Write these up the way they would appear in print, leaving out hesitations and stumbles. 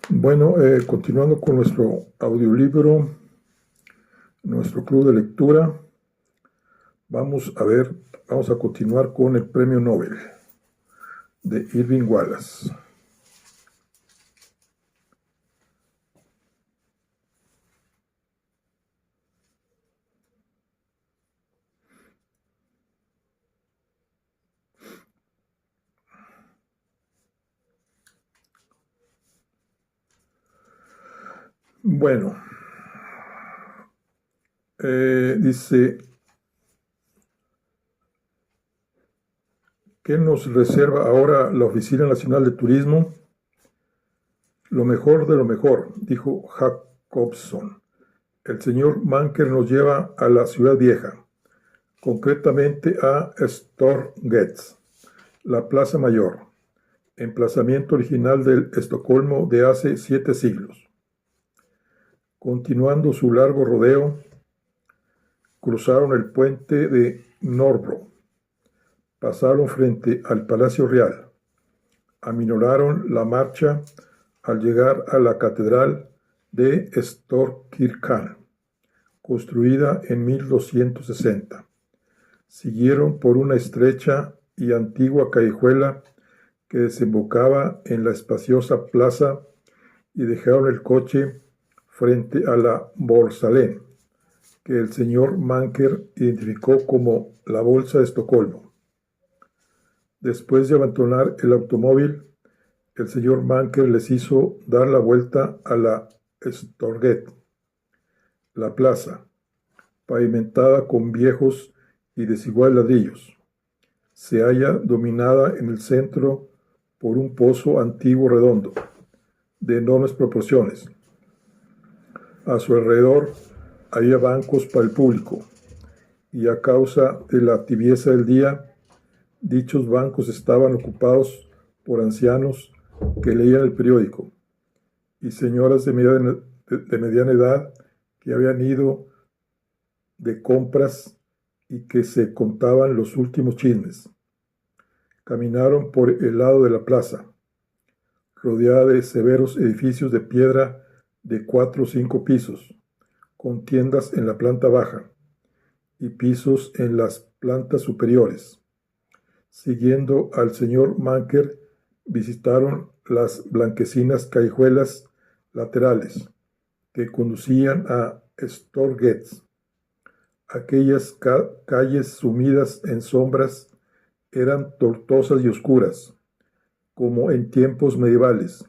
Bueno, continuando con nuestro audiolibro, nuestro club de lectura, vamos a continuar con el Premio Nobel de Irving Wallace. Bueno, dice, ¿qué nos reserva ahora la Oficina Nacional de Turismo? Lo mejor de lo mejor, dijo Jacobson. El señor Manker nos lleva a la ciudad vieja, concretamente a Storgate, la Plaza Mayor, emplazamiento original del Estocolmo de hace 7 siglos. Continuando su largo rodeo, cruzaron el puente de Norbro, pasaron frente al Palacio Real, aminoraron la marcha al llegar a la Catedral de Storkirken, construida en 1260. Siguieron por una estrecha y antigua callejuela que desembocaba en la espaciosa plaza y dejaron el coche frente a la Borsalén, que el señor Manker identificó como la Bolsa de Estocolmo. Después de abandonar el automóvil, el señor Manker les hizo dar la vuelta a la Storgate, la plaza, pavimentada con viejos y desiguales ladrillos. Se halla dominada en el centro por un pozo antiguo redondo, de enormes proporciones. A su alrededor había bancos para el público, y a causa de la tibieza del día, dichos bancos estaban ocupados por ancianos que leían el periódico, y señoras de mediana edad que habían ido de compras y que se contaban los últimos chismes. Caminaron por el lado de la plaza, rodeada de severos edificios de piedra de 4 o 5 pisos, con tiendas en la planta baja y pisos en las plantas superiores. Siguiendo al señor Manker, visitaron las blanquecinas callejuelas laterales que conducían a Storgate. Aquellas calles sumidas en sombras eran tortuosas y oscuras, como en tiempos medievales,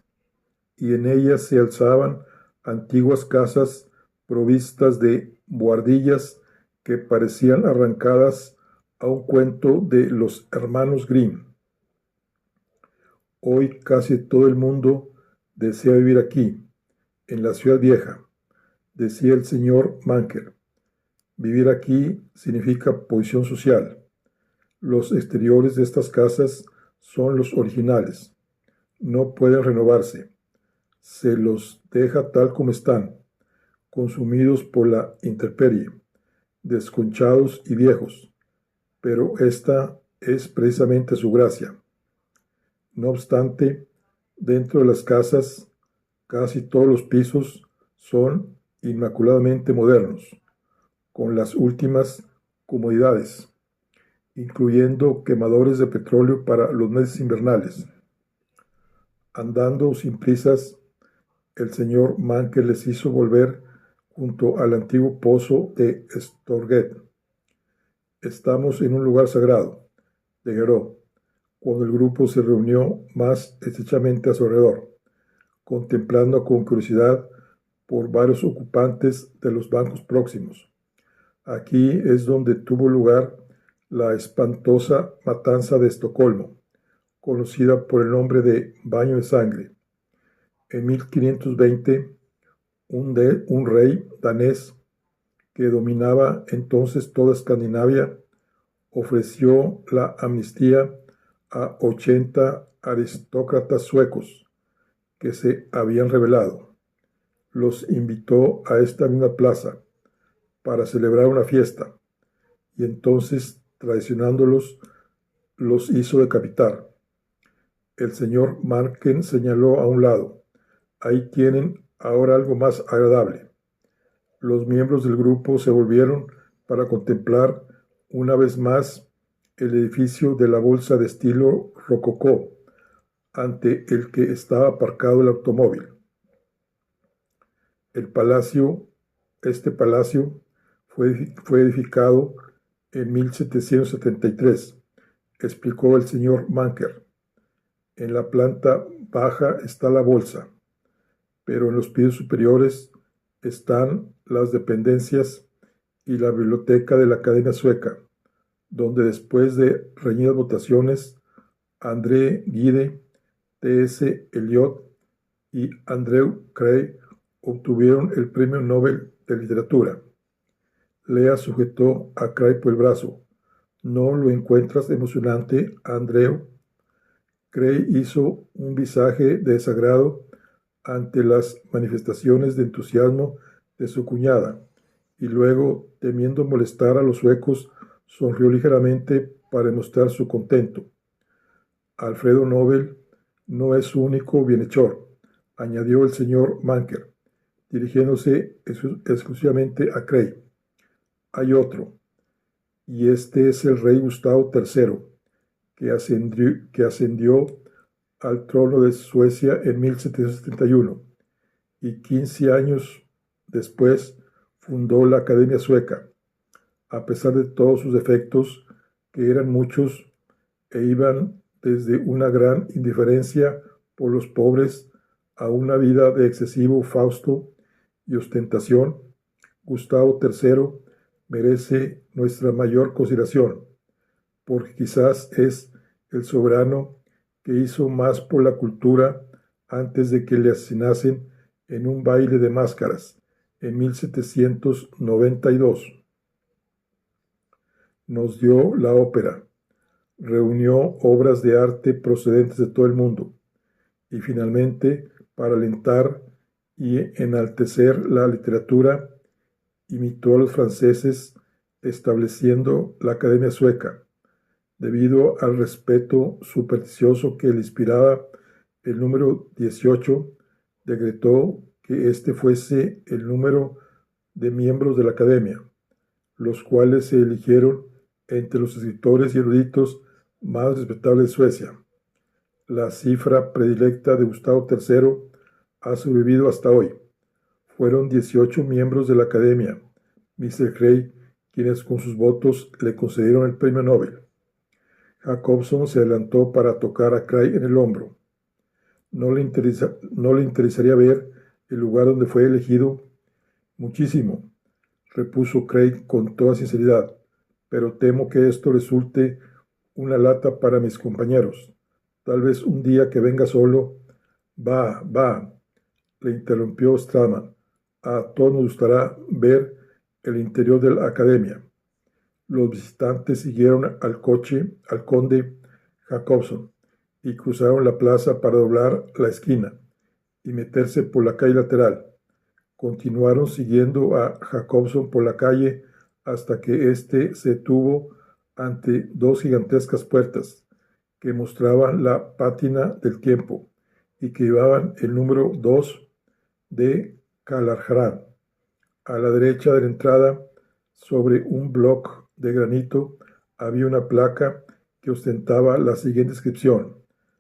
y en ellas se alzaban antiguas casas provistas de buhardillas que parecían arrancadas a un cuento de los hermanos Grimm. Hoy casi todo el mundo desea vivir aquí, en la ciudad vieja, decía el señor Manker. Vivir aquí significa posición social. Los exteriores de estas casas son los originales. No pueden renovarse. Se los deja tal como están, consumidos por la intemperie, desconchados y viejos. Pero esta es precisamente su gracia. No obstante, dentro de las casas, casi todos los pisos son inmaculadamente modernos, con las últimas comodidades, incluyendo quemadores de petróleo para los meses invernales. Andando sin prisas, el señor Manker les hizo volver junto al antiguo pozo de Storgate. Estamos en un lugar sagrado, declaró, cuando el grupo se reunió más estrechamente a su alrededor, contemplando con curiosidad por varios ocupantes de los bancos próximos. Aquí es donde tuvo lugar la espantosa matanza de Estocolmo, conocida por el nombre de Baño de Sangre. En 1520, un rey danés que dominaba entonces toda Escandinavia ofreció la amnistía a 80 aristócratas suecos que se habían rebelado. Los invitó a esta misma plaza para celebrar una fiesta y entonces, traicionándolos, los hizo decapitar. El señor Marken señaló a un lado, Ahí tienen ahora algo más agradable. Los miembros del grupo se volvieron para contemplar una vez más el edificio de la bolsa de estilo rococó, ante el que estaba aparcado el automóvil. Este palacio fue edificado en 1773, explicó el señor Manker. En la planta baja está la bolsa, pero en los pisos superiores están las dependencias y la biblioteca de la Academia Sueca, donde después de reñidas votaciones, André Gide, T.S. Eliot y Andrew Craig obtuvieron el Premio Nobel de Literatura. Lea sujetó a Craig por el brazo. ¿No lo encuentras emocionante, Andrew? Craig hizo un visaje de desagrado ante las manifestaciones de entusiasmo de su cuñada, y luego, temiendo molestar a los suecos, sonrió ligeramente para demostrar su contento. Alfredo Nobel no es su único bienhechor, añadió el señor Manker, dirigiéndose exclusivamente a Craig. Hay otro, y este es el rey Gustavo III, que ascendió al trono de Suecia en 1771 y 15 años después fundó la Academia Sueca, a pesar de todos sus defectos, que eran muchos e iban desde una gran indiferencia por los pobres a una vida de excesivo fausto y ostentación. Gustavo III merece nuestra mayor consideración, porque quizás es el soberano que hizo más por la cultura antes de que le asesinasen en un baile de máscaras en 1792. Nos dio la ópera, reunió obras de arte procedentes de todo el mundo y finalmente, para alentar y enaltecer la literatura, imitó a los franceses estableciendo la Academia Sueca. Debido al respeto supersticioso que le inspiraba el número 18, decretó que este fuese el número de miembros de la Academia, los cuales se eligieron entre los escritores y eruditos más respetables de Suecia. La cifra predilecta de Gustavo III ha sobrevivido hasta hoy. Fueron 18 miembros de la Academia, Mr. Craig, quienes con sus votos le concedieron el premio Nobel. Jacobson se adelantó para tocar a Craig en el hombro. ¿No le interesaría ver el lugar donde fue elegido? Muchísimo, repuso Craig con toda sinceridad, pero temo que esto resulte una lata para mis compañeros. Tal vez un día que venga solo. Va, le interrumpió Stallman. A todos nos gustará ver el interior de la academia. Los visitantes siguieron al conde Jacobson, y cruzaron la plaza para doblar la esquina y meterse por la calle lateral. Continuaron siguiendo a Jacobson por la calle hasta que éste se detuvo ante dos gigantescas puertas que mostraban la pátina del tiempo y que llevaban el número 2 de Calarjarán. A la derecha de la entrada, sobre un bloc de granito, había una placa que ostentaba la siguiente inscripción: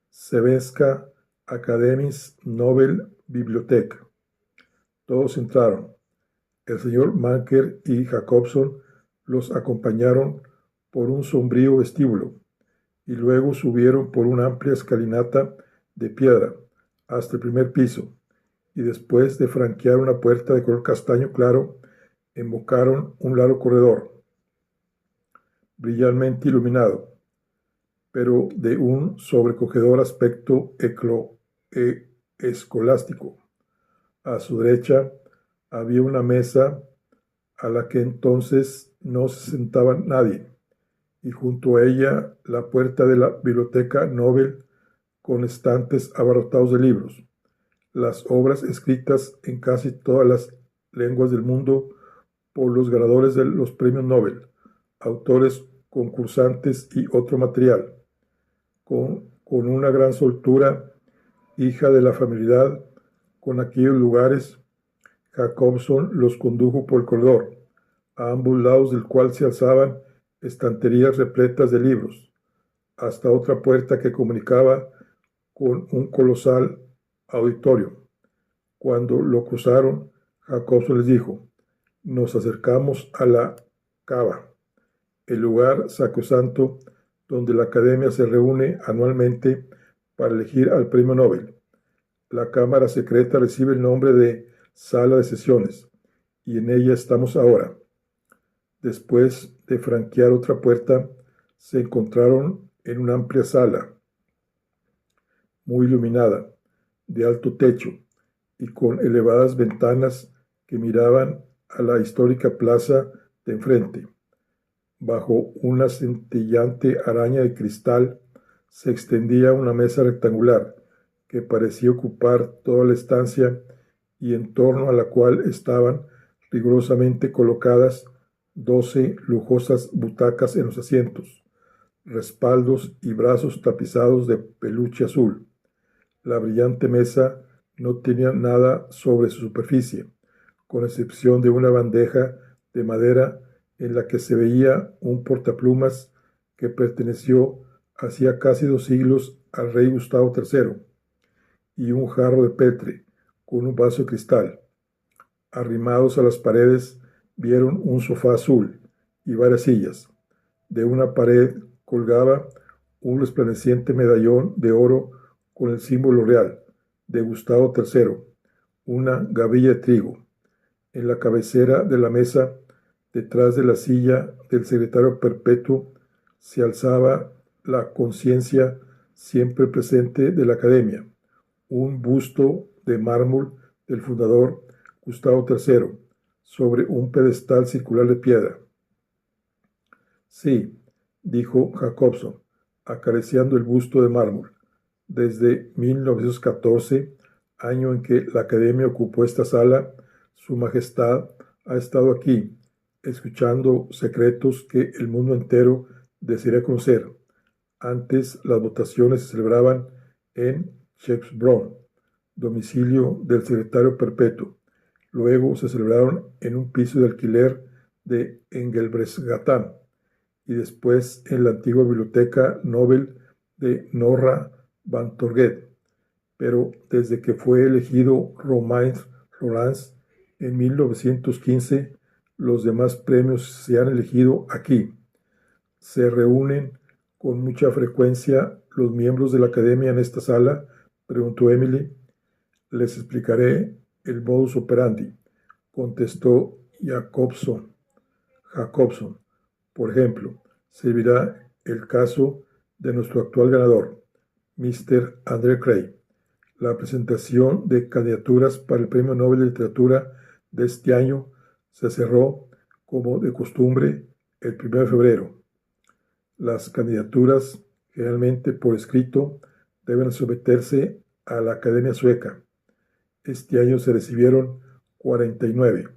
Svenska Akademis Nobel Bibliotek. Todos entraron. El señor Manker y Jacobson los acompañaron por un sombrío vestíbulo y luego subieron por una amplia escalinata de piedra hasta el primer piso, y después de franquear una puerta de color castaño claro, embocaron un largo corredor, brillantemente iluminado, pero de un sobrecogedor aspecto escolástico. A su derecha había una mesa a la que entonces no se sentaba nadie, y junto a ella la puerta de la biblioteca Nobel con estantes abarrotados de libros. Las obras escritas en casi todas las lenguas del mundo por los ganadores de los premios Nobel, autores concursantes y otro material, con una gran soltura, hija de la familiaridad, con aquellos lugares, Jacobson los condujo por el corredor, a ambos lados del cual se alzaban estanterías repletas de libros, hasta otra puerta que comunicaba con un colosal auditorio. Cuando lo cruzaron, Jacobson les dijo: nos acercamos a la cava, el lugar sacrosanto donde la Academia se reúne anualmente para elegir al premio Nobel. La cámara secreta recibe el nombre de sala de sesiones, y en ella estamos ahora. Después de franquear otra puerta, se encontraron en una amplia sala, muy iluminada, de alto techo, y con elevadas ventanas que miraban a la histórica plaza de enfrente. Bajo una centellante araña de cristal se extendía una mesa rectangular que parecía ocupar toda la estancia y en torno a la cual estaban rigurosamente colocadas 12 lujosas butacas en los asientos, respaldos y brazos tapizados de peluche azul. La brillante mesa no tenía nada sobre su superficie, con excepción de una bandeja de madera en la que se veía un portaplumas que perteneció hacía casi 2 siglos al rey Gustavo III, y un jarro de Petre con un vaso de cristal. Arrimados a las paredes vieron un sofá azul y varias sillas. De una pared colgaba un resplandeciente medallón de oro con el símbolo real de Gustavo III, una gavilla de trigo. En la cabecera de la mesa, detrás de la silla del secretario perpetuo, se alzaba la conciencia siempre presente de la Academia, un busto de mármol del fundador Gustavo III, sobre un pedestal circular de piedra. Sí, dijo Jacobson, acariciando el busto de mármol. Desde 1914, año en que la Academia ocupó esta sala, Su Majestad ha estado aquí, escuchando secretos que el mundo entero desearía conocer. Antes, las votaciones se celebraban en Skeppsbron, domicilio del secretario perpetuo. Luego se celebraron en un piso de alquiler de Engelbrektsgatan y después en la antigua biblioteca Nobel de Norra Bantorget. Pero desde que fue elegido Romain Rolland en 1915, los demás premios se han elegido aquí. ¿Se reúnen con mucha frecuencia los miembros de la Academia en esta sala?, preguntó Emily. Les explicaré el modus operandi, contestó Jacobson. Por ejemplo, servirá el caso de nuestro actual ganador, Mr. Andrew Craig. La presentación de candidaturas para el Premio Nobel de Literatura de este año se cerró, como de costumbre, el 1 de febrero. Las candidaturas, generalmente por escrito, deben someterse a la Academia Sueca. Este año se recibieron 49.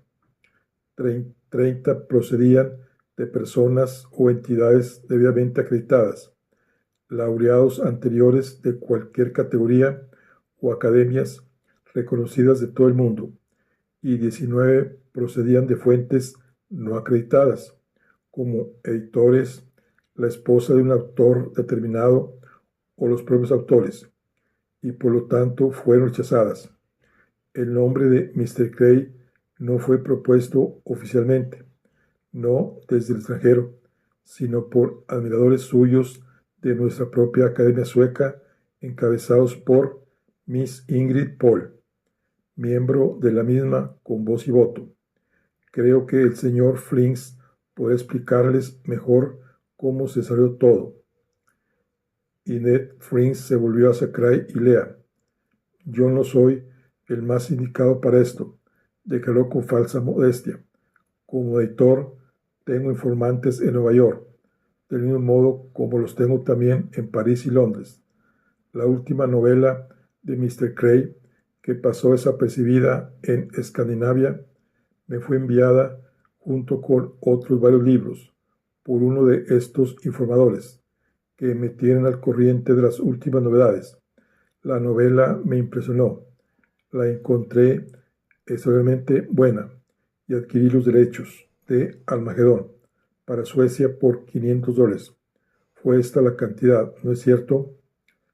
30 procedían de personas o entidades debidamente acreditadas, laureados anteriores de cualquier categoría o academias reconocidas de todo el mundo, y 19 procedían de fuentes no acreditadas, como editores, la esposa de un autor determinado o los propios autores, y por lo tanto fueron rechazadas. El nombre de Mr. Craig no fue propuesto oficialmente, no desde el extranjero, sino por admiradores suyos de nuestra propia Academia Sueca, encabezados por Miss Ingrid Pohl, miembro de la misma con voz y voto. Creo que el señor Frings puede explicarles mejor cómo se salió todo. Y Ned Frings se volvió hacia Craig y Lea. Yo no soy el más indicado para esto, declaró con falsa modestia. Como editor, tengo informantes en Nueva York, del mismo modo como los tengo también en París y Londres. La última novela de Mr. Craig, que pasó desapercibida en Escandinavia, me fue enviada junto con otros varios libros por uno de estos informadores, que me tienen al corriente de las últimas novedades. La novela me impresionó. La encontré extraordinariamente buena y adquirí los derechos de Almagedón para Suecia por $500. Fue esta la cantidad, ¿no es cierto?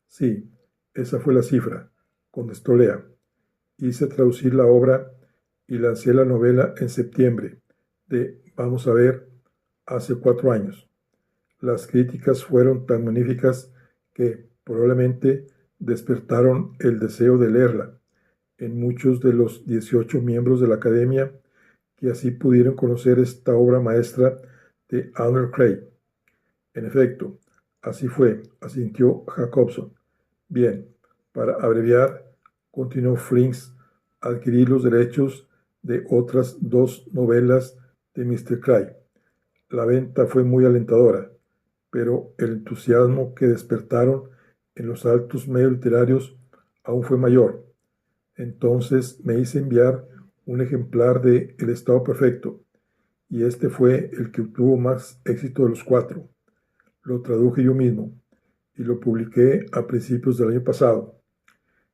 Sí, esa fue la cifra, contestó Lea. Hice traducir la obra y lancé la novela en septiembre de, vamos a ver, hace 4 años. Las críticas fueron tan magníficas que probablemente despertaron el deseo de leerla en muchos de los 18 miembros de la academia que así pudieron conocer esta obra maestra de Arnold Clay. En efecto, así fue, asintió Jacobson. Bien, para abreviar, continuó Frings, adquirí los derechos de otras 2 novelas de Mr. Clay. La venta fue muy alentadora, pero el entusiasmo que despertaron en los altos medios literarios aún fue mayor. Entonces me hice enviar un ejemplar de El Estado Perfecto, y este fue el que obtuvo más éxito de los 4. Lo traduje yo mismo y lo publiqué a principios del año pasado.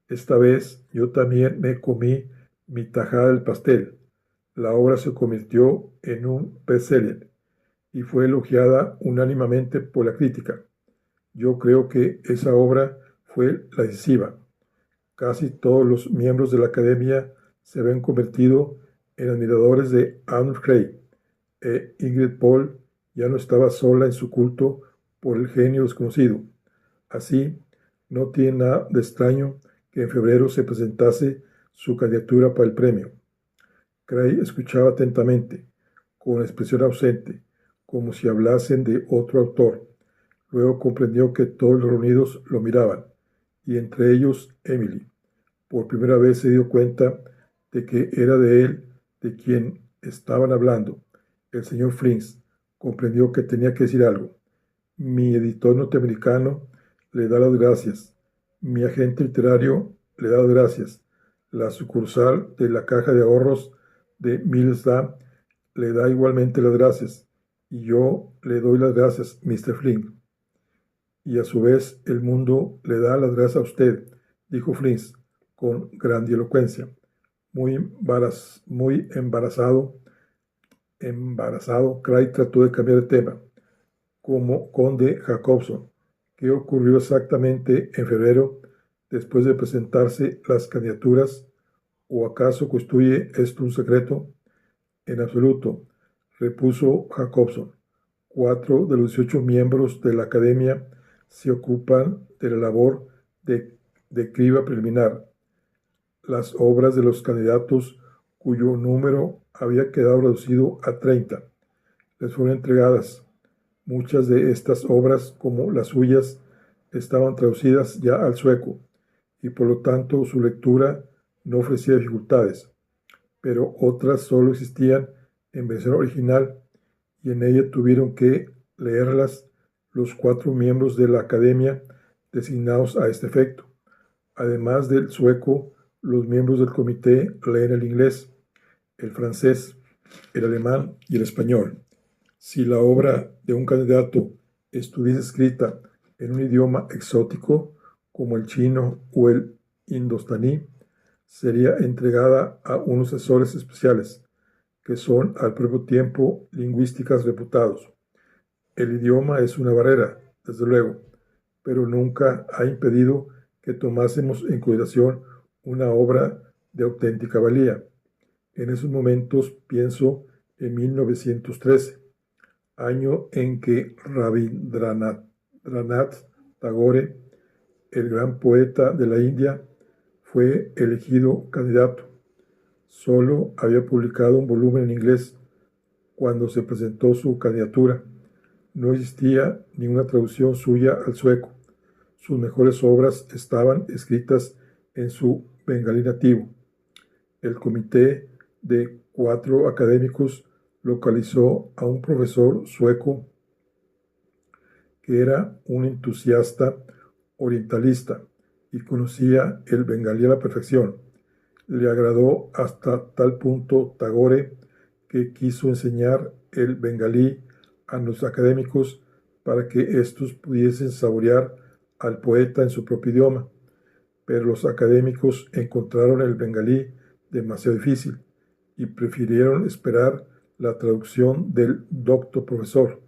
Esta vez yo también me comí mi tajada del pastel. La obra se convirtió en un bestseller y fue elogiada unánimemente por la crítica. Yo creo que esa obra fue la decisiva. Casi todos los miembros de la academia se habían convertido en admiradores de Arnold Clay, Ingrid Paul ya no estaba sola en su culto por el genio desconocido. Así, no tiene nada de extraño que en febrero se presentase su candidatura para el premio. Clay escuchaba atentamente, con expresión ausente, como si hablasen de otro autor. Luego comprendió que todos los reunidos lo miraban, y entre ellos Emily. Por primera vez se dio cuenta de que era de él de quien estaban hablando. El señor Frings comprendió que tenía que decir algo. Mi editor norteamericano le da las gracias. Mi agente literario le da las gracias. La sucursal de la Caja de Ahorros de Millsda le da igualmente las gracias. Y yo le doy las gracias, Mr. Flynn. Y a su vez el mundo le da las gracias a usted, dijo Flynn con grandilocuencia. Muy embarazado, Clay trató de cambiar de tema. Como conde Jacobson, ¿qué ocurrió exactamente en febrero después de presentarse las candidaturas? ¿O acaso constituye esto un secreto? En absoluto, repuso Jacobson. 4 de los 18 miembros de la academia se ocupan de la labor de criba preliminar. Las obras de los candidatos, cuyo número había quedado reducido a 30, les fueron entregadas. Muchas de estas obras, como las suyas, estaban traducidas ya al sueco, y por lo tanto su lectura no ofrecía dificultades, pero otras solo existían en versión original, y en ella tuvieron que leerlas los 4 miembros de la academia designados a este efecto. Además del sueco, los miembros del comité leen el inglés, el francés, el alemán y el español. Si la obra de un candidato estuviese escrita en un idioma exótico como el chino o el indostaní, sería entregada a unos asesores especiales, que son al propio tiempo lingüistas reputados. El idioma es una barrera, desde luego, pero nunca ha impedido que tomásemos en consideración una obra de auténtica valía. En esos momentos pienso en 1913, año en que Rabindranath Tagore, el gran poeta de la India, fue elegido candidato. Solo había publicado un volumen en inglés cuando se presentó su candidatura. No existía ninguna traducción suya al sueco. Sus mejores obras estaban escritas en su bengalí nativo. El comité de 4 académicos localizó a un profesor sueco que era un entusiasta orientalista y conocía el bengalí a la perfección. Le agradó hasta tal punto Tagore que quiso enseñar el bengalí a los académicos para que éstos pudiesen saborear al poeta en su propio idioma. pero los académicos encontraron el bengalí demasiado difícil y prefirieron esperar la traducción del doctor profesor.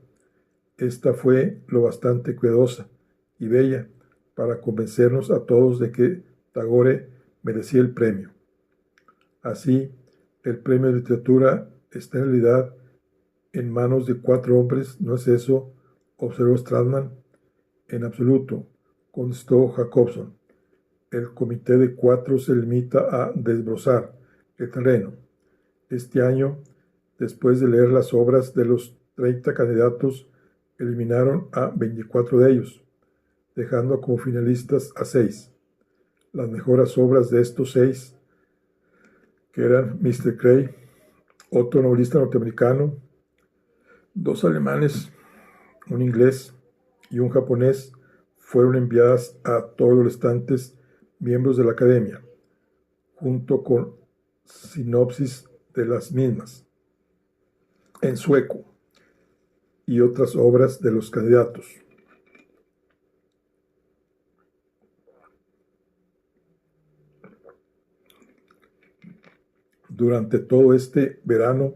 Esta fue lo bastante cuidadosa y bella para convencernos a todos de que Tagore merecía el premio. Así, el premio de literatura está en realidad en manos de 4 hombres, ¿no es eso?, observó Stratman. En absoluto, contestó Jacobson. El comité de 4 se limita a desbrozar el terreno. Este año, después de leer las obras de los 30 candidatos, eliminaron a 24 de ellos, dejando como finalistas a 6. Las mejores obras de estos 6, que eran Mr. Cray, otro novelista norteamericano, 2 alemanes, un inglés y un japonés, fueron enviadas a todos los restantes miembros de la academia, junto con sinopsis de las mismas, en sueco, y otras obras de los candidatos. Durante todo este verano,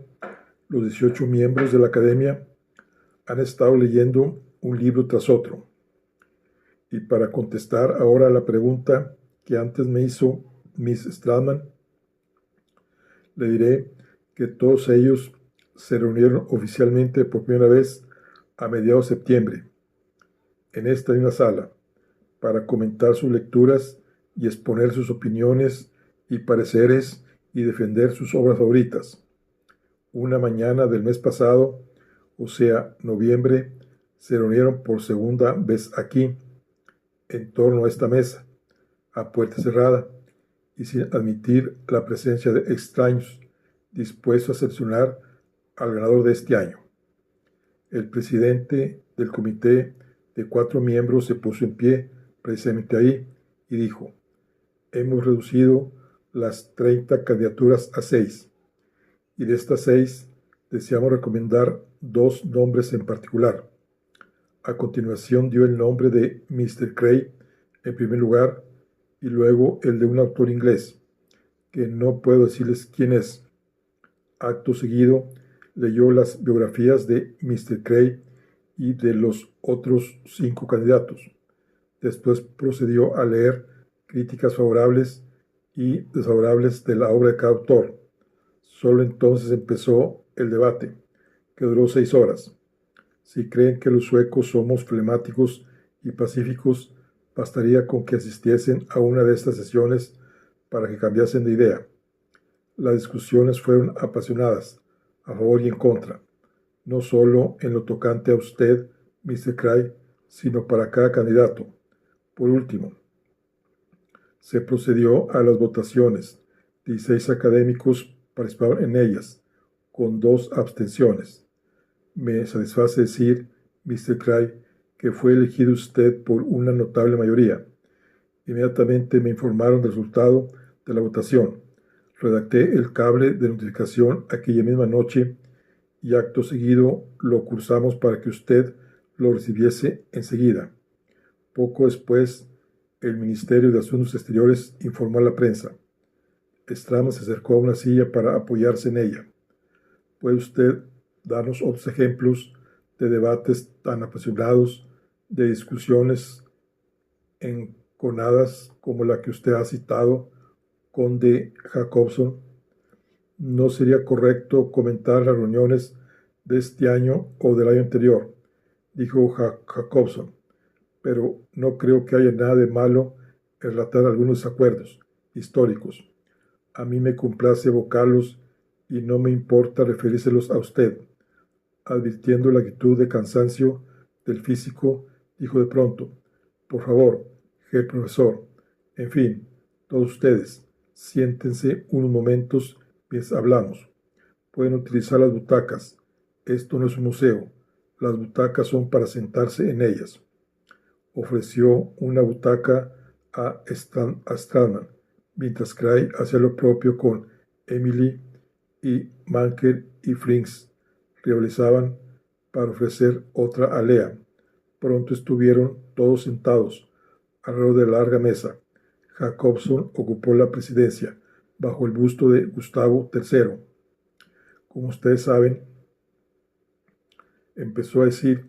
los 18 miembros de la academia han estado leyendo un libro tras otro. Y para contestar ahora a la pregunta que antes me hizo Miss Stratman, le diré que todos ellos se reunieron oficialmente por primera vez a mediados de septiembre, en esta misma sala, para comentar sus lecturas y exponer sus opiniones y pareceres y defender sus obras favoritas. Una mañana del mes pasado, o sea, noviembre, se reunieron por segunda vez aquí, en torno a esta mesa, a puerta cerrada, y sin admitir la presencia de extraños, dispuestos a seleccionar al ganador de este año. El presidente del comité de 4 miembros se puso en pie precisamente ahí y dijo: hemos reducido las 30 candidaturas a 6, y de estas 6 deseamos recomendar 2 nombres en particular. A continuación dio el nombre de Mr. Cray en primer lugar y luego el de un autor inglés, que no puedo decirles quién es. Acto seguido leyó las biografías de Mr. Cray y de los otros 5 candidatos. Después procedió a leer críticas favorables y desfavorables de la obra de cada autor. Solo entonces empezó el debate, que duró 6 horas. Si creen que los suecos somos flemáticos y pacíficos, bastaría con que asistiesen a una de estas sesiones para que cambiasen de idea. Las discusiones fueron apasionadas, a favor y en contra, no solo en lo tocante a usted, Mr. Cray, sino para cada candidato. Por último, se procedió a las votaciones. 16 académicos participaron en ellas, con 2 abstenciones. Me satisface decir, Mr. Cray, que fue elegido usted por una notable mayoría. Inmediatamente me informaron del resultado de la votación. Redacté el cable de notificación aquella misma noche y acto seguido lo cursamos para que usted lo recibiese enseguida. Poco después, el Ministerio de Asuntos Exteriores informó a la prensa. Stratman se acercó a una silla para apoyarse en ella. ¿Puede usted darnos otros ejemplos de debates tan apasionados, de discusiones enconadas como la que usted ha citado, conde Jacobson? No sería correcto comentar las reuniones de este año o del año anterior, dijo Jacobson, pero no creo que haya nada de malo en relatar algunos acuerdos históricos. A mí me complace evocarlos y no me importa referírselos a usted. Advirtiendo la actitud de cansancio del físico, dijo de pronto: por favor, el profesor, en fin, todos ustedes, siéntense unos momentos mientras hablamos. Pueden utilizar las butacas. Esto no es un museo. Las butacas son para sentarse en ellas. Ofreció una butaca a Stratman, mientras Cray hacía lo propio con Emily, y Manker y Frings rivalizaban para ofrecer otra a Lea. Pronto estuvieron todos sentados alrededor de la larga mesa. Jacobson ocupó la presidencia bajo el busto de Gustavo III. Como ustedes saben, empezó a decir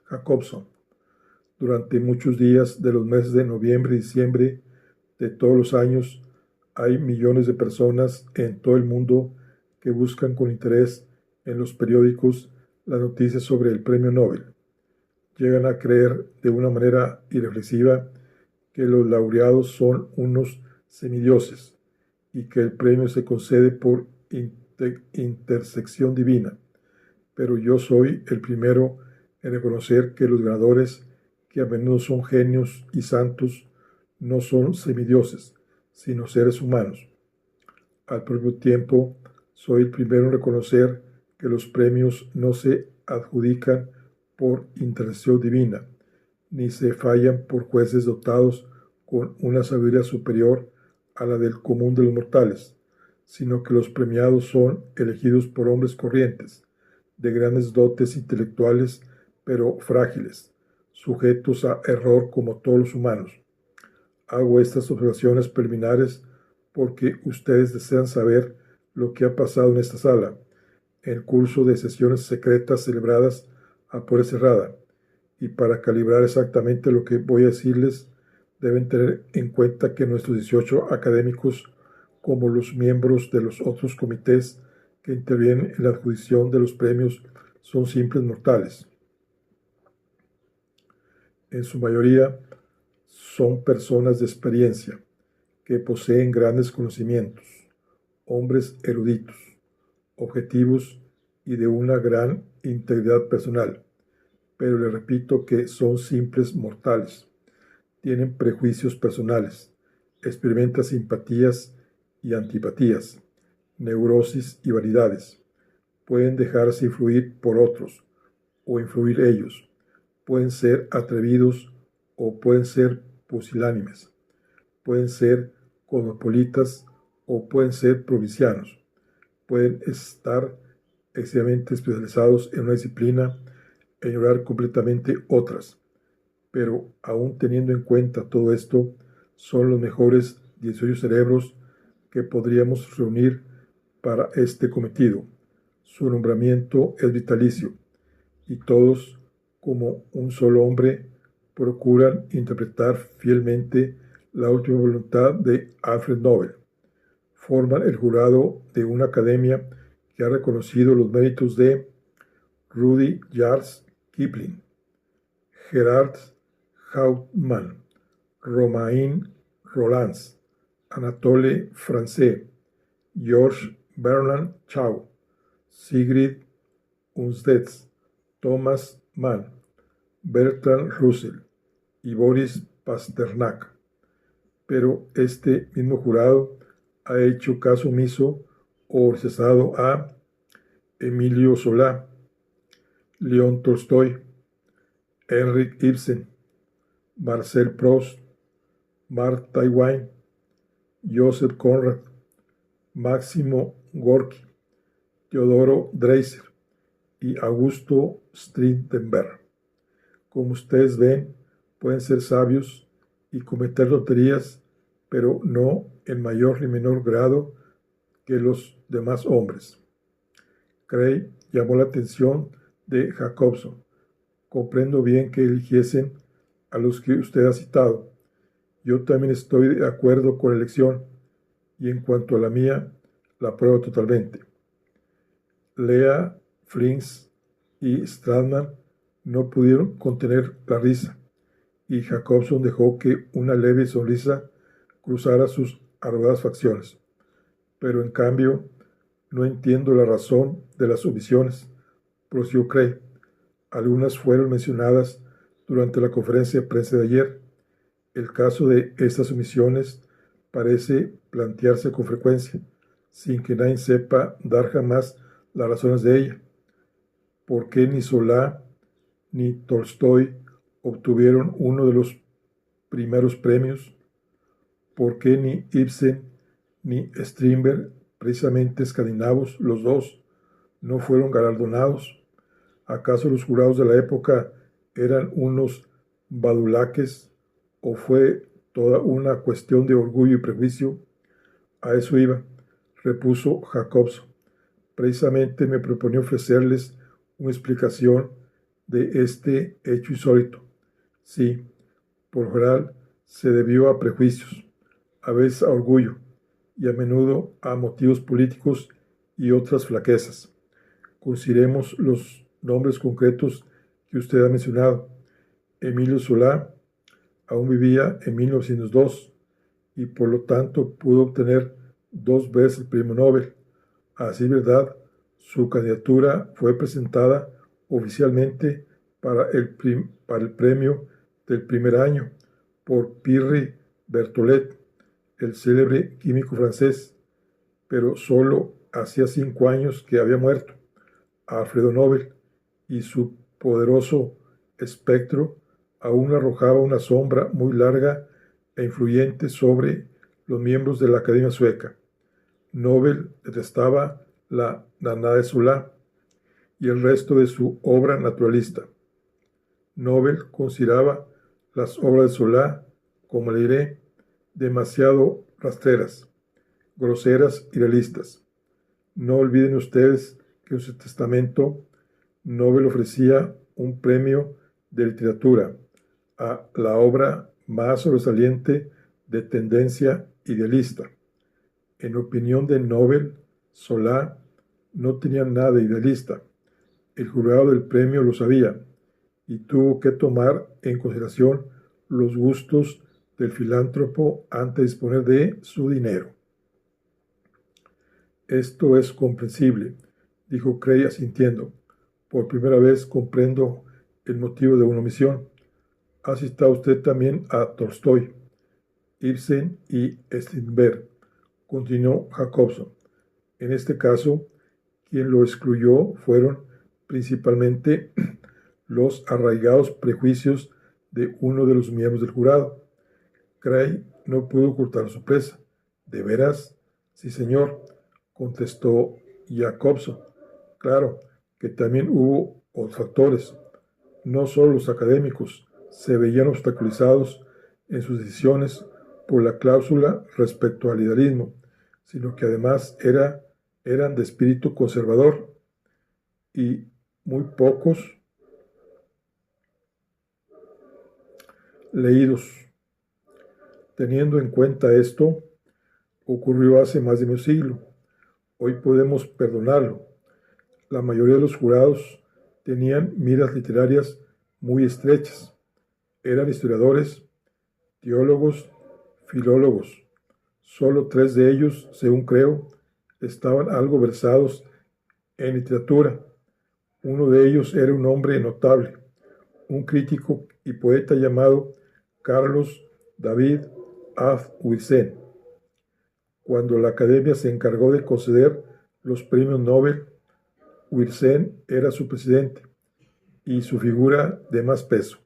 Jacobson durante muchos días de los meses de noviembre y diciembre de todos los años. Hay millones de personas en todo el mundo que buscan con interés en los periódicos las noticias sobre el premio Nobel. Llegan a creer de una manera irreflexiva que los laureados son unos semidioses y que el premio se concede por intersección divina. Pero yo soy el primero en reconocer que los ganadores, que a menudo son genios y santos, no son semidioses, sino seres humanos. Al propio tiempo, soy el primero en reconocer que los premios no se adjudican por intercesión divina, ni se fallan por jueces dotados con una sabiduría superior a la del común de los mortales, sino que los premiados son elegidos por hombres corrientes, de grandes dotes intelectuales, pero frágiles, sujetos a error como todos los humanos. Hago estas observaciones preliminares porque ustedes desean saber lo que ha pasado en esta sala, en el curso de sesiones secretas celebradas a puerta cerrada, y para calibrar exactamente lo que voy a decirles, deben tener en cuenta que nuestros 18 académicos, como los miembros de los otros comités que intervienen en la adjudicación de los premios, son simples mortales. En su mayoría son personas de experiencia, que poseen grandes conocimientos, hombres eruditos, objetivos y de una gran integridad personal. Pero les repito que son simples mortales. Tienen prejuicios personales, experimentan simpatías y antipatías, neurosis y vanidades. Pueden dejarse influir por otros o influir ellos. Pueden ser atrevidos o pueden ser pusilánimes. Pueden ser cosmopolitas o pueden ser provincianos. Pueden estar excesivamente especializados en una disciplina e ignorar completamente otras. Pero aún teniendo en cuenta todo esto, son los mejores 18 cerebros que podríamos reunir para este cometido. Su nombramiento es vitalicio y todos, como un solo hombre, procuran interpretar fielmente la última voluntad de Alfred Nobel. Forman el jurado de una academia que ha reconocido los méritos de Rudyard Kipling, Gerard Hauptmann, Romain Rolland, Anatole France, George Bernard Shaw, Sigrid Undset, Thomas Mann, Bertrand Russell y Boris Pasternak. Pero este mismo jurado ha hecho caso omiso o rechazado a Emilio Zola, León Tolstoy, Henrik Ibsen, Marcel Proust, Mark Twain, Joseph Conrad, Máximo Gorki, Teodoro Dreiser y Augusto Strindberg. Como ustedes ven, pueden ser sabios y cometer tonterías, pero no en mayor ni menor grado que los demás hombres. Cray llamó la atención de Jacobson. Comprendo bien que eligiesen a los que usted ha citado. Yo también estoy de acuerdo con la elección, y en cuanto a la mía, la apruebo totalmente. Lea, Frings y Stratman no pudieron contener la risa, y Jacobson dejó que una leve sonrisa cruzara sus arrugadas facciones. Pero en cambio, no entiendo la razón de las omisiones, prosiguió Cray. Algunas fueron mencionadas durante la conferencia de prensa de ayer. El caso de estas omisiones parece plantearse con frecuencia, sin que nadie sepa dar jamás las razones de ella. ¿Por qué ni Solá ni Tolstoy obtuvieron uno de los primeros premios? ¿Por qué ni Ibsen ni Strindberg, precisamente escandinavos los dos, no fueron galardonados? ¿Acaso los jurados de la época eran unos badulaques o fue toda una cuestión de orgullo y prejuicio? A eso iba, repuso Jacobson. Precisamente me proponía ofrecerles una explicación de este hecho insólito. Sí, por lo general se debió a prejuicios, a veces a orgullo y a menudo a motivos políticos y otras flaquezas. Consideremos los nombres concretos que usted ha mencionado. Emilio Solá aún vivía en 1902 y por lo tanto pudo obtener 2 veces el premio Nobel. Así es verdad, su candidatura fue presentada oficialmente para el premio del primer año por Pierre Berthollet, el célebre químico francés, pero solo hacía 5 años que había muerto Alfredo Nobel, y su poderoso espectro aún arrojaba una sombra muy larga e influyente sobre los miembros de la Academia Sueca. Nobel detestaba la Nana de Solá y el resto de su obra naturalista. Nobel consideraba las obras de Solá, como le diré, demasiado rastreras, groseras y realistas. No olviden ustedes que en su testamento Nobel ofrecía un premio de literatura a la obra más sobresaliente de tendencia idealista. En opinión de Nobel, Solá no tenía nada de idealista. El jurado del premio lo sabía y tuvo que tomar en consideración los gustos del filántropo antes de disponer de su dinero. Esto es comprensible, dijo Cray asintiendo. Por primera vez comprendo el motivo de una omisión. Ha citado usted también a Tolstoy, Ibsen y Strindberg, continuó Jacobson. En este caso, quien lo excluyó fueron principalmente los arraigados prejuicios de uno de los miembros del jurado. Cray no pudo ocultar su sorpresa. ¿De veras? Sí, señor, contestó Jacobson. Claro que también hubo otros factores. No solo los académicos se veían obstaculizados en sus decisiones por la cláusula respecto al idealismo, sino que además eran de espíritu conservador y muy pocos leídos. Teniendo en cuenta esto, ocurrió hace más de medio siglo. Hoy podemos perdonarlo. La mayoría de los jurados tenían miras literarias muy estrechas. Eran historiadores, teólogos, filólogos. Solo 3 de ellos, según creo, estaban algo versados en literatura. Uno de ellos era un hombre notable, un crítico y poeta llamado Carlos David af Ursén. Cuando la Academia se encargó de conceder los premios Nobel, Ursén era su presidente y su figura de más peso.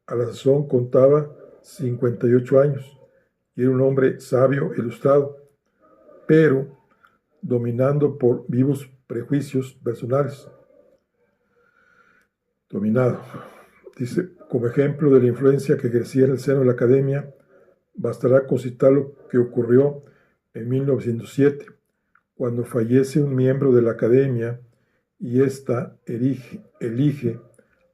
A la sazón contaba 58 años y era un hombre sabio e ilustrado, pero dominando por vivos prejuicios personales. Dominado. Dice, como ejemplo de la influencia que ejercía en el seno de la Academia, bastará con citar lo que ocurrió en 1907, cuando fallece un miembro de la Academia y ésta elige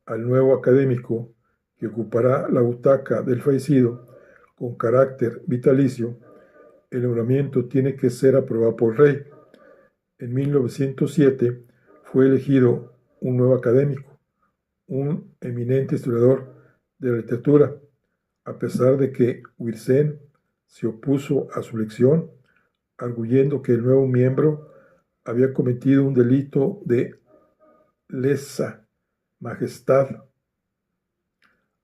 al nuevo académico que ocupará la butaca del fallecido con carácter vitalicio. El nombramiento tiene que ser aprobado por el rey. En 1907 fue elegido un nuevo académico, un eminente historiador de la literatura, a pesar de que Ursén se opuso a su elección, arguyendo que el nuevo miembro había cometido un delito de lesa majestad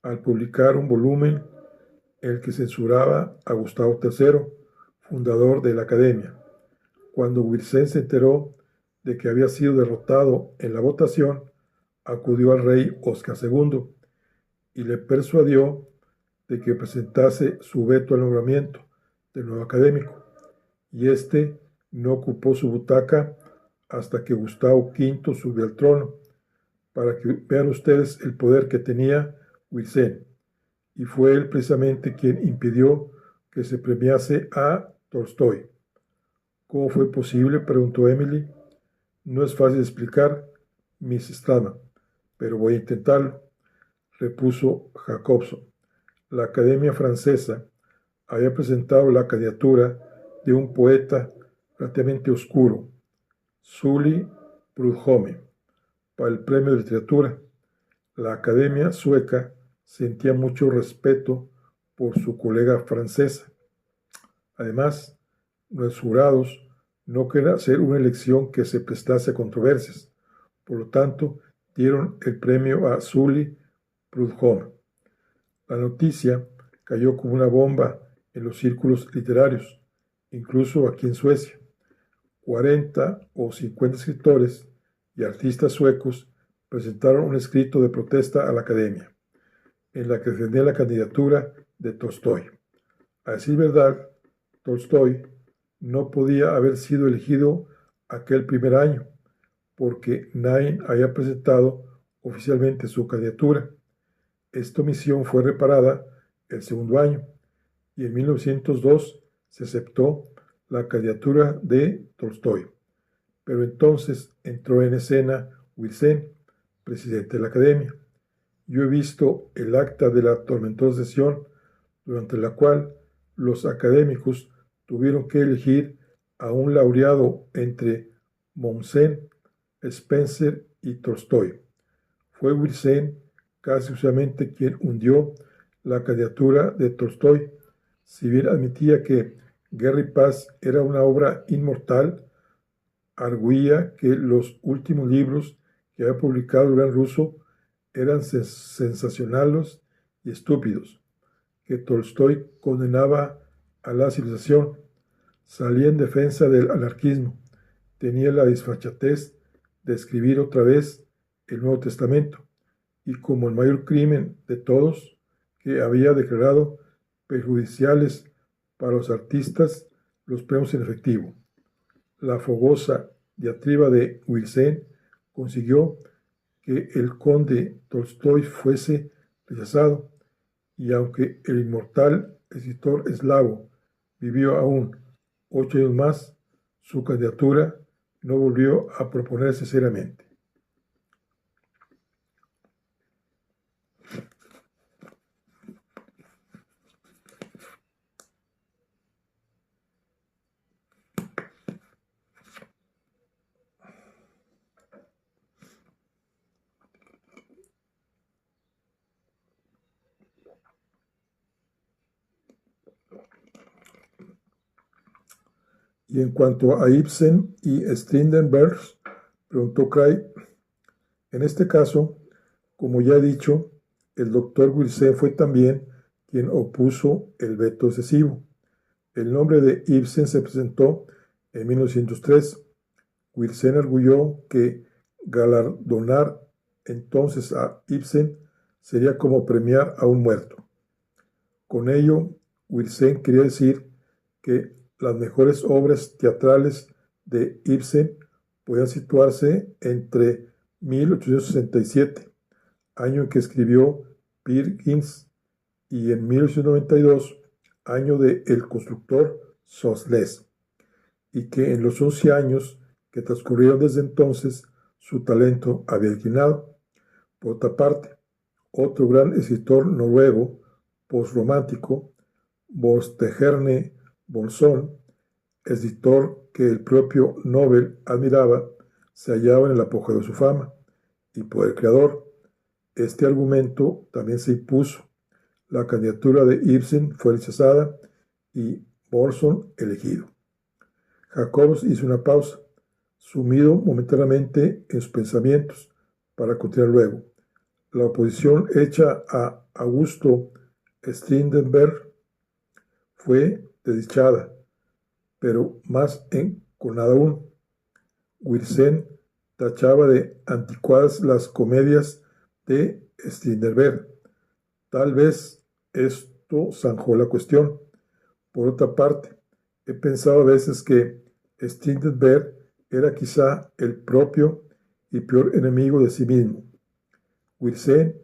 al publicar un volumen en el que censuraba a Gustavo III, fundador de la Academia. Cuando Ursén se enteró de que había sido derrotado en la votación, acudió al rey Óscar II y le persuadió de que presentase su veto al nombramiento del nuevo académico, y éste no ocupó su butaca hasta que Gustavo V subió al trono. para que vean ustedes el poder que tenía Wilson, y fue él precisamente quien impidió que se premiase a Tolstói. ¿Cómo fue posible?, preguntó Emily. No es fácil de explicar, Miss Stama, pero voy a intentarlo, repuso Jacobson. La Academia Francesa había presentado la candidatura de un poeta relativamente oscuro, Sully Prudhomme, para el premio de literatura. La Academia sueca sentía mucho respeto por su colega francesa. Además, los jurados no querían hacer una elección que se prestase a controversias. Por lo tanto, dieron el premio a Sully Prudhomme. La noticia cayó como una bomba en los círculos literarios, incluso aquí en Suecia. 40 o 50 escritores y artistas suecos presentaron un escrito de protesta a la Academia, en la que defendía la candidatura de Tolstói. A decir verdad, Tolstói no podía haber sido elegido aquel primer año, porque nadie había presentado oficialmente su candidatura. Esta omisión fue reparada el segundo año, y en 1902 se aceptó la candidatura de Tolstói. Pero entonces entró en escena Wilson, presidente de la Academia. Yo he visto el acta de la tormentosa sesión, durante la cual los académicos tuvieron que elegir a un laureado entre Mommsen, Spencer y Tolstói. Fue Wilson casi exclusivamente quien hundió la candidatura de Tolstói. Si bien admitía que Guerra y Paz era una obra inmortal, arguía que los últimos libros que había publicado el gran ruso eran sensacionales y estúpidos, que Tolstói condenaba a la civilización, salía en defensa del anarquismo, tenía la desfachatez de escribir otra vez el Nuevo Testamento, y como el mayor crimen de todos, que había declarado perjudiciales para los artistas los premios en efectivo. La fogosa diatriba de Wilson consiguió que el conde Tolstói fuese rechazado, y aunque el inmortal escritor eslavo vivió aún 8 años más, su candidatura no volvió a proponerse seriamente. Y en cuanto a Ibsen y Strindberg, preguntó Cray, en este caso, como ya he dicho, el doctor Wilson fue también quien opuso el veto excesivo. El nombre de Ibsen se presentó en 1903. Wilson arguyó que galardonar entonces a Ibsen sería como premiar a un muerto. Con ello, Wilson quería decir que las mejores obras teatrales de Ibsen podían situarse entre 1867, año en que escribió Peer Gynt, y en 1892, año de El constructor Sosles, y que en los 11 años que transcurrieron desde entonces, su talento había declinado. Por otra parte, otro gran escritor noruego postromántico, Bolstejerne Bolsón, escritor que el propio Nobel admiraba, se hallaba en el apogeo de su fama y poder creador. Este argumento también se impuso. La candidatura de Ibsen fue rechazada y Bolsón elegido. Jacobs hizo una pausa, sumido momentáneamente en sus pensamientos, para continuar luego. La oposición hecha a Augusto Strindberg fue desdichada, pero más enconada aún. Wilson tachaba de anticuadas las comedias de Strindberg. Tal vez esto zanjó la cuestión. Por otra parte, he pensado a veces que Strindberg era quizá el propio y peor enemigo de sí mismo. Wilson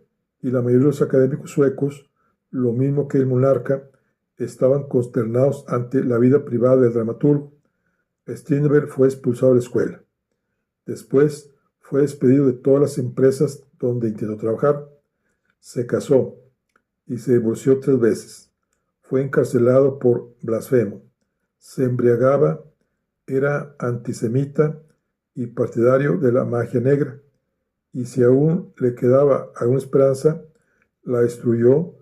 y la mayoría de los académicos suecos, lo mismo que el monarca, estaban consternados ante la vida privada del dramaturgo. Strindberg fue expulsado de la escuela. Después fue despedido de todas las empresas donde intentó trabajar. Se casó y se divorció 3 veces. Fue encarcelado por blasfemo. Se embriagaba, era antisemita y partidario de la magia negra. Y si aún le quedaba alguna esperanza, la destruyó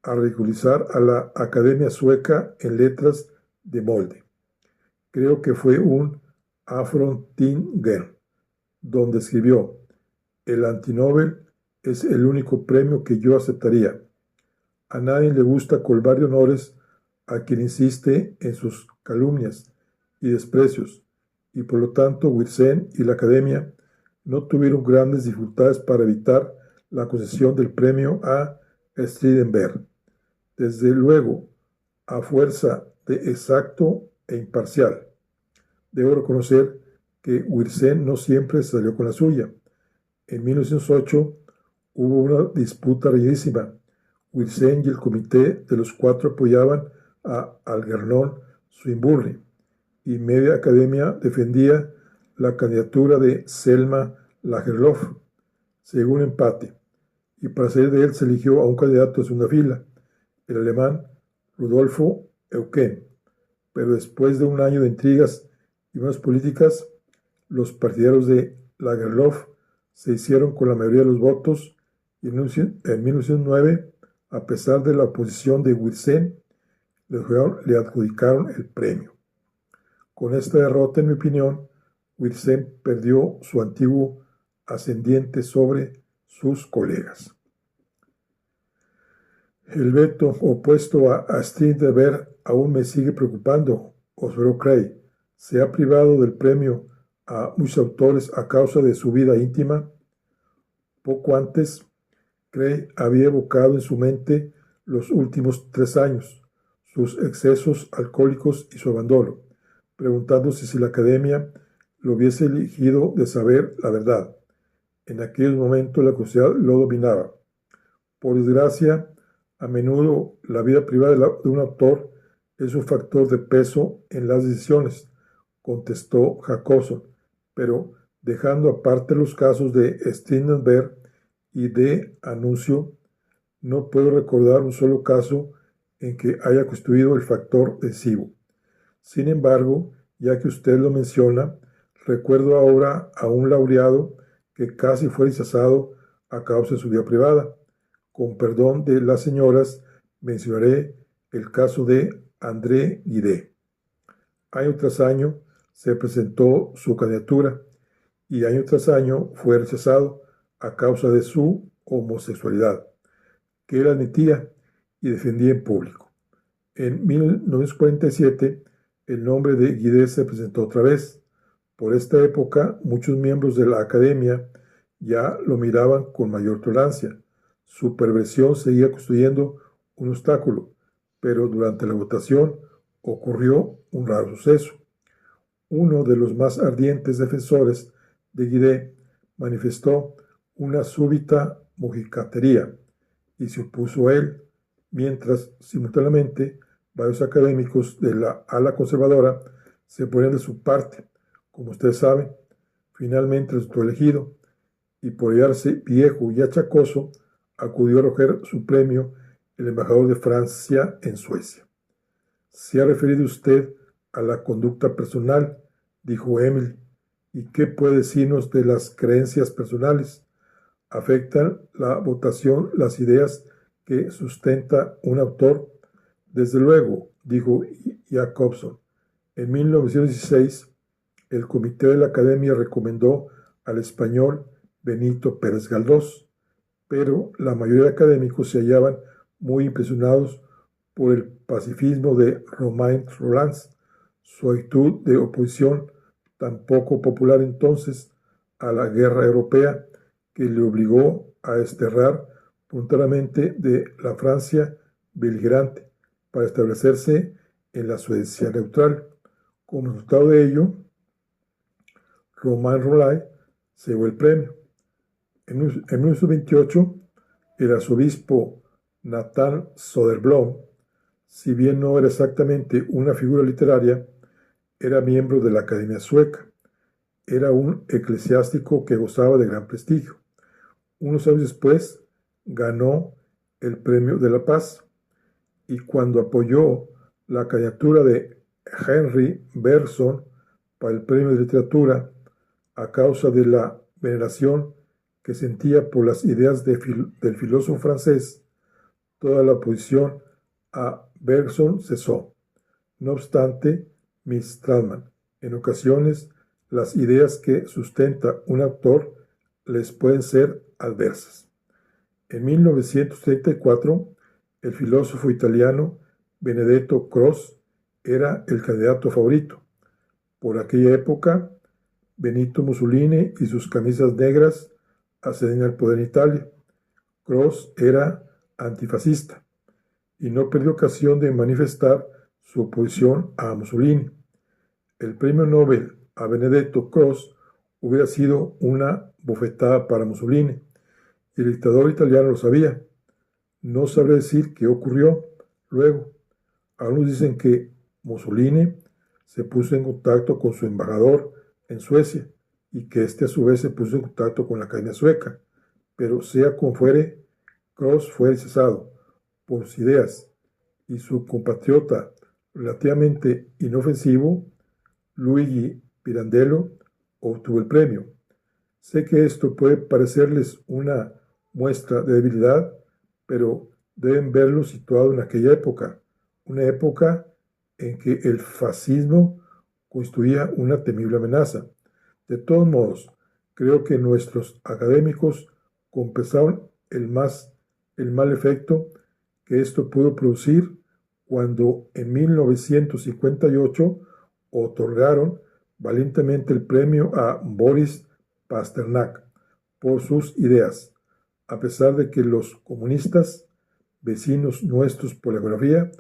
al ridiculizar a la Academia Sueca en letras de molde. Creo que fue un Afrontinger, donde escribió: el antinobel es el único premio que yo aceptaría. A nadie le gusta colmar de honores a quien insiste en sus calumnias y desprecios, y por lo tanto Wilson y la Academia no tuvieron grandes dificultades para evitar la concesión del premio a Strindberg. Desde luego, a fuerza de exacto e imparcial. Debo reconocer que Wilson no siempre salió con la suya. En 1908 hubo una disputa reñidísima. Wilson y el comité de los 4 apoyaban a Algernon Swinburne y media academia defendía la candidatura de Selma Lagerlöf, según empate, y para salir de él se eligió a un candidato de segunda fila, el alemán Rudolfo Eucken. Pero después de un año de intrigas y buenas políticas, los partidarios de Lagerlöf se hicieron con la mayoría de los votos y en 1909, a pesar de la oposición de Wilson, le adjudicaron el premio. Con esta derrota, en mi opinión, Wilson perdió su antiguo ascendiente sobre sus colegas. El veto opuesto a Strindberg aún me sigue preocupando, observó Cray. ¿Se ha privado del premio a muchos autores a causa de su vida íntima? Poco antes, Cray había evocado en su mente los últimos 3 años, sus excesos alcohólicos y su abandono, preguntándose si la Academia lo hubiese elegido de saber la verdad. En aquellos momentos la curiosidad lo dominaba. Por desgracia, a menudo la vida privada de un autor es un factor de peso en las decisiones, contestó Jacobson, pero dejando aparte los casos de Strindberg y de Anuncio, no puedo recordar un solo caso en que haya constituido el factor decisivo. Sin embargo, ya que usted lo menciona, recuerdo ahora a un laureado que casi fue rechazado a causa de su vida privada. Con perdón de las señoras, mencionaré el caso de André Gide. Año tras año se presentó su candidatura y año tras año fue rechazado a causa de su homosexualidad, que él admitía y defendía en público. En 1947, el nombre de Guidé se presentó otra vez. Por esta época, muchos miembros de la Academia ya lo miraban con mayor tolerancia. Su perversión seguía constituyendo un obstáculo, pero durante la votación ocurrió un raro suceso. Uno de los más ardientes defensores de Guidé manifestó una súbita mojigatería y se opuso a él, mientras simultáneamente varios académicos de la ala conservadora se ponían de su parte. Como ustedes saben, finalmente resultó elegido y por hallarse viejo y achacoso, acudió a recoger su premio el embajador de Francia en Suecia. ¿Se ha referido usted a la conducta personal?, dijo Emily. ¿Y qué puede decirnos de las creencias personales? ¿Afectan la votación las ideas que sustenta un autor? Desde luego, dijo Jacobson. En 1916, el comité de la Academia recomendó al español Benito Pérez Galdós, pero la mayoría de académicos se hallaban muy impresionados por el pacifismo de Romain Rolland, su actitud de oposición tan poco popular entonces a la guerra europea que le obligó a desterrar voluntariamente de la Francia beligerante para establecerse en la Suecia neutral. Como resultado de ello, Romain Rolland se llevó el premio. En 1928, el arzobispo Nathan Söderblom, si bien no era exactamente una figura literaria, era miembro de la Academia Sueca. Era un eclesiástico que gozaba de gran prestigio. Unos años después, ganó el Premio de la Paz, y cuando apoyó la candidatura de Henry Bergson para el Premio de Literatura, a causa de la veneración que sentía por las ideas del filósofo francés, toda la oposición a Bergson cesó. No obstante, Miss Stratman, en ocasiones las ideas que sustenta un autor les pueden ser adversas. En 1934, el filósofo italiano Benedetto Croce era el candidato favorito. Por aquella época, Benito Mussolini y sus camisas negras accedían al poder en Italia. Croce era antifascista y no perdió ocasión de manifestar su oposición a Mussolini. El premio Nobel a Benedetto Croce hubiera sido una bofetada para Mussolini, y el dictador italiano lo sabía. No sabré decir qué ocurrió luego. Algunos dicen que Mussolini se puso en contacto con su embajador en Suecia y que éste a su vez se puso en contacto con la Academia Sueca, pero sea como fuere, Croce fue cesado por sus ideas, y su compatriota relativamente inofensivo, Luigi Pirandello, obtuvo el premio. Sé que esto puede parecerles una muestra de debilidad, pero deben verlo situado en aquella época, una época en que el fascismo constituía una temible amenaza. De todos modos, creo que nuestros académicos compensaron el mal efecto que esto pudo producir cuando en 1958 otorgaron valientemente el premio a Boris Pasternak por sus ideas, a pesar de que los comunistas, vecinos nuestros por la geografía,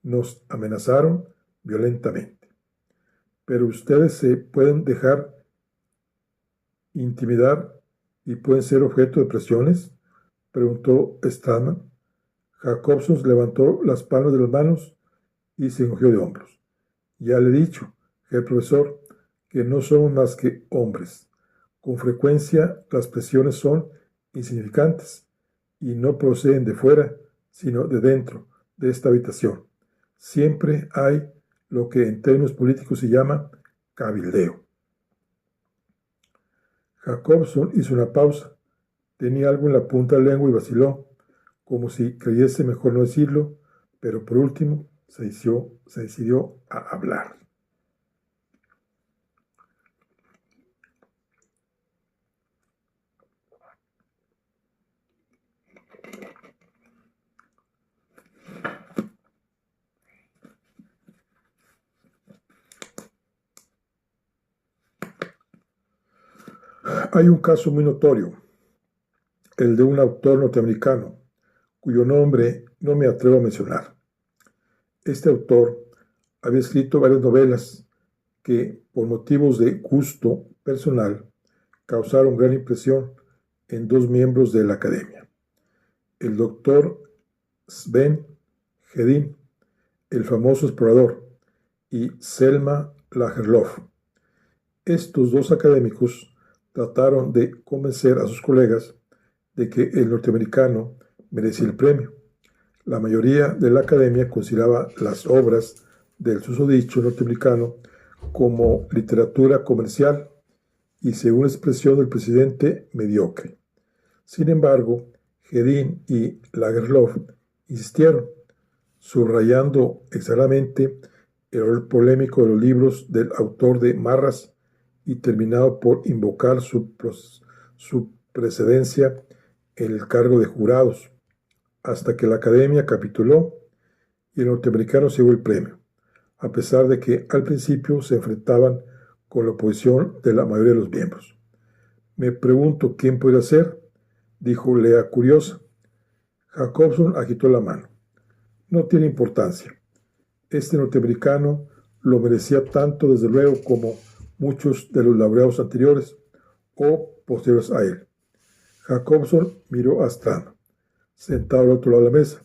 nos amenazaron violentamente. Pero ustedes se pueden dejar intimidar y pueden ser objeto de presiones, preguntó Stratman. Jacobson levantó las palmas de las manos y se encogió de hombros. Ya le he dicho, el profesor, que no somos más que hombres. Con frecuencia las presiones son insignificantes y no proceden de fuera, sino de dentro de esta habitación. Siempre hay lo que en términos políticos se llama cabildeo. Jacobson hizo una pausa. Tenía algo en la punta de la lengua y vaciló, como si creyese mejor no decirlo, pero por último se decidió a hablar. Hay un caso muy notorio, el de un autor norteamericano, cuyo nombre no me atrevo a mencionar. Este autor había escrito varias novelas que, por motivos de gusto personal, causaron gran impresión en dos miembros de la academia: el doctor Sven Hedin, el famoso explorador, y Selma Lagerlöf. Estos dos académicos trataron de convencer a sus colegas de que el norteamericano merecía el premio. La mayoría de la academia consideraba las obras del susodicho norteamericano como literatura comercial y, según expresión del presidente, mediocre. Sin embargo, Hedin y Lagerlöf insistieron, subrayando exageradamente el error polémico de los libros del autor de Marras y terminado por invocar su precedencia en el cargo de jurados, hasta que la academia capituló y el norteamericano se llevó el premio, a pesar de que al principio se enfrentaban con la oposición de la mayoría de los miembros. Me pregunto quién podría ser, dijo Lea curiosa. Jacobson agitó la mano. No tiene importancia. Este norteamericano lo merecía tanto, desde luego, como muchos de los laureados anteriores o posteriores a él. Jacobson miró a Strama, sentado al otro lado de la mesa.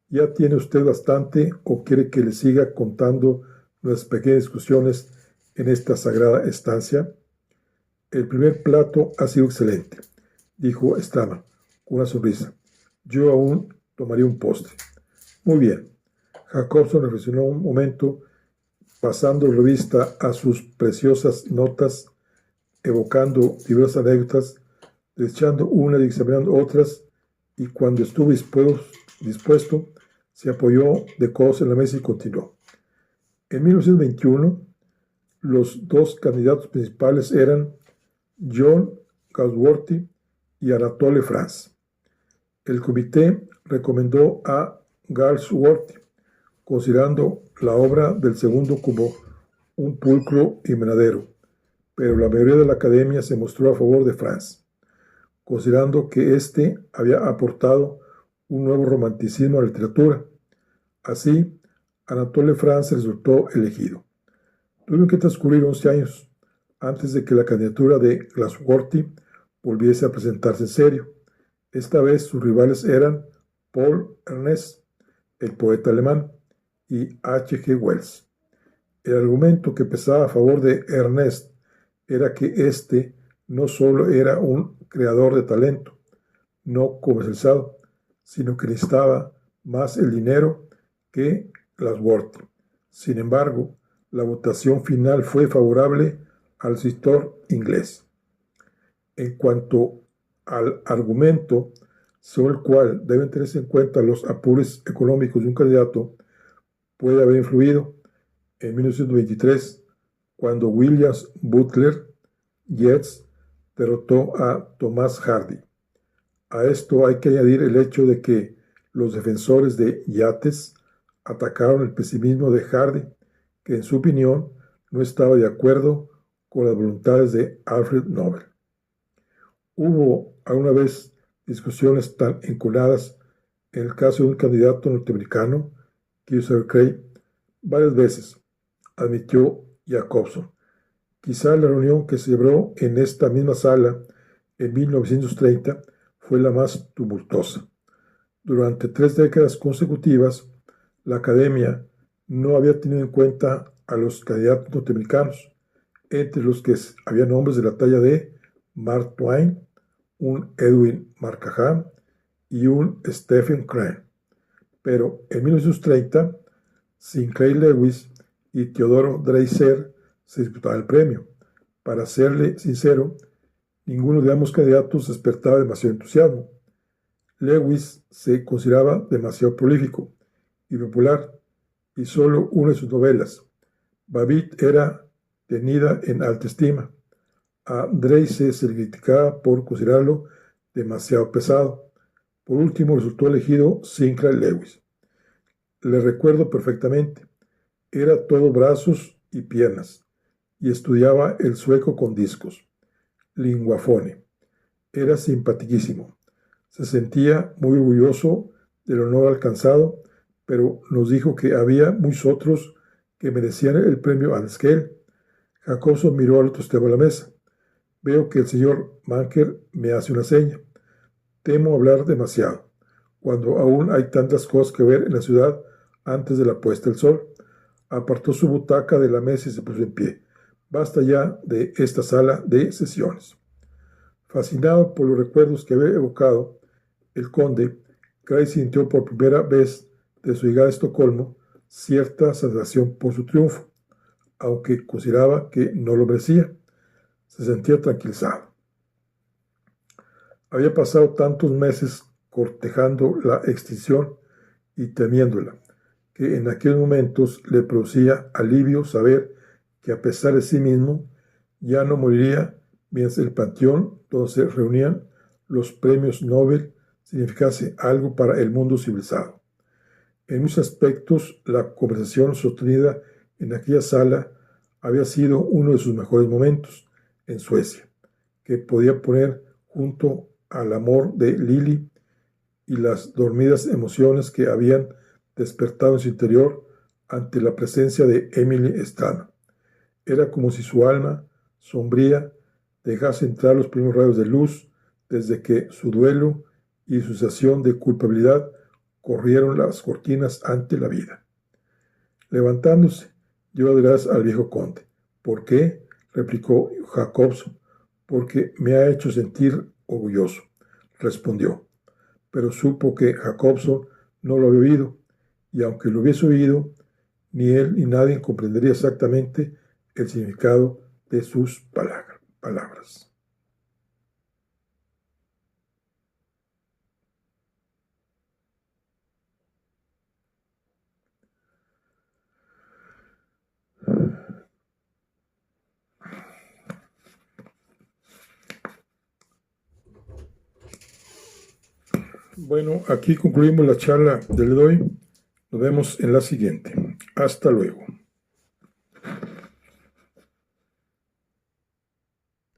¿Ya tiene usted bastante o quiere que le siga contando nuestras pequeñas discusiones en esta sagrada estancia? El primer plato ha sido excelente, dijo Strama, con una sonrisa. Yo aún tomaría un postre. Muy bien. Jacobson reflexionó un momento, pasando revista a sus preciosas notas, evocando diversas anécdotas, desechando una y examinando otras, y cuando estuvo dispuesto, se apoyó de codos en la mesa y continuó. En 1921, los dos candidatos principales eran John Galsworthy y Anatole France. El comité recomendó a Galsworthy, considerando la obra del segundo como un pulcro y verdadero, pero la mayoría de la academia se mostró a favor de France, considerando que éste había aportado un nuevo romanticismo a la literatura. Así, Anatole France resultó elegido. Tuvieron que transcurrir 11 años antes de que la candidatura de Galsworthy volviese a presentarse en serio. Esta vez sus rivales eran Paul Ernst, el poeta alemán, y H. G. Wells. El argumento que pesaba a favor de Ernst era que éste no solo era un creador de talento, no comercializado, sino que necesitaba más el dinero que Galsworthy. Sin embargo, la votación final fue favorable al escritor inglés. En cuanto al argumento sobre el cual deben tenerse en cuenta los apuros económicos de un candidato, puede haber influido en 1923, cuando William Butler Yeats derrotó a Thomas Hardy. A esto hay que añadir el hecho de que los defensores de Yeats atacaron el pesimismo de Hardy, que en su opinión no estaba de acuerdo con las voluntades de Alfred Nobel. Hubo alguna vez discusiones tan enconadas en el caso de un candidato norteamericano, Kaiser Cray, varias veces, admitió Jacobson. Quizá la reunión que se celebró en esta misma sala en 1930 fue la más tumultuosa. Durante 3 décadas consecutivas, la Academia no había tenido en cuenta a los candidatos norteamericanos, entre los que había nombres de la talla de Mark Twain, un Edwin Markham y un Stephen Crane. Pero en 1930, Sinclair Lewis y Theodore Dreiser se disputaban el premio. Para serle sincero, ninguno de ambos candidatos despertaba demasiado entusiasmo. Lewis se consideraba demasiado prolífico y popular, y solo una de sus novelas, Babbitt, era tenida en alta estima. A Dreiser se le criticaba por considerarlo demasiado pesado. Por último, resultó elegido Sinclair Lewis. Le recuerdo perfectamente. Era todo brazos y piernas, y estudiaba el sueco con discos. Linguafone. Era simpaticísimo. Se sentía muy orgulloso del honor alcanzado, pero nos dijo que había muchos otros que merecían el premio antes que él. Jacobson miró al otro extremo de la mesa. Veo que el señor Manker me hace una seña. Temo hablar demasiado, cuando aún hay tantas cosas que ver en la ciudad antes de la puesta del sol. Apartó su butaca de la mesa y se puso en pie. Basta ya de esta sala de sesiones. Fascinado por los recuerdos que había evocado, el conde Cray sintió por primera vez de su llegada a Estocolmo cierta satisfacción por su triunfo, aunque consideraba que no lo merecía. Se sentía tranquilizado. Había pasado tantos meses cortejando la extinción y temiéndola, que en aquellos momentos le producía alivio saber que a pesar de sí mismo ya no moriría mientras el panteón donde se reunían los premios Nobel significase algo para el mundo civilizado. En muchos aspectos, la conversación sostenida en aquella sala había sido uno de sus mejores momentos en Suecia, que podía poner junto al amor de Lily y las dormidas emociones que habían despertado en su interior ante la presencia de Emily Strama. Era como si su alma sombría dejase entrar los primeros rayos de luz desde que su duelo y su sensación de culpabilidad corrieron las cortinas ante la vida. Levantándose, dio las gracias al viejo conde. ¿Por qué? Replicó Jacobson. Porque me ha hecho sentir orgulloso, respondió. Pero supo que Jacobson no lo había oído, y aunque lo hubiese oído, ni él ni nadie comprendería exactamente el significado de sus palabras. Bueno, aquí concluimos la charla del día de hoy. Nos vemos en la siguiente. Hasta luego.